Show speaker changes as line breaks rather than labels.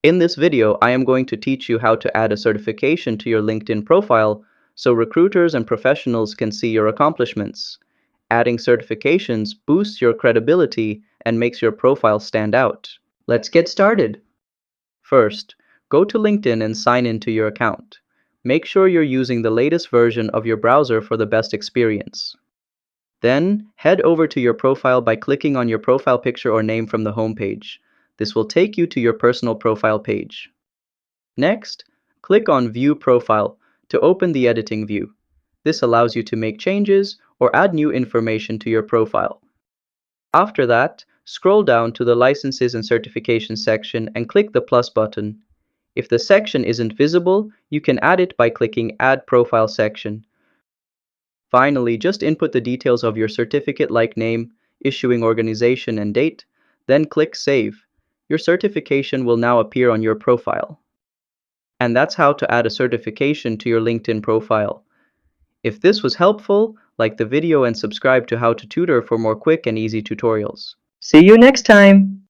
In this video, I am going to teach you how to add a certification to your LinkedIn profile so recruiters and professionals can see your accomplishments. Adding certifications boosts your credibility and makes your profile stand out. Let's get started. First, go to LinkedIn and sign into your account. Make sure you're using the latest version of your browser for the best experience. Then, head over to your profile by clicking on your profile picture or name from the home page. This will take you to your personal profile page. Next, click on View Profile to open the editing view. This allows you to make changes or add new information to your profile. After that, scroll down to the Licenses and Certifications section and click the plus button. If the section isn't visible, you can add it by clicking Add Profile section. Finally, just input the details of your certificate like name, issuing organization, and date, then click Save. Your certification will now appear on your profile. And that's how to add a certification to your LinkedIn profile. If this was helpful, like the video and subscribe to How to Tutor for more quick and easy tutorials.
See you next time!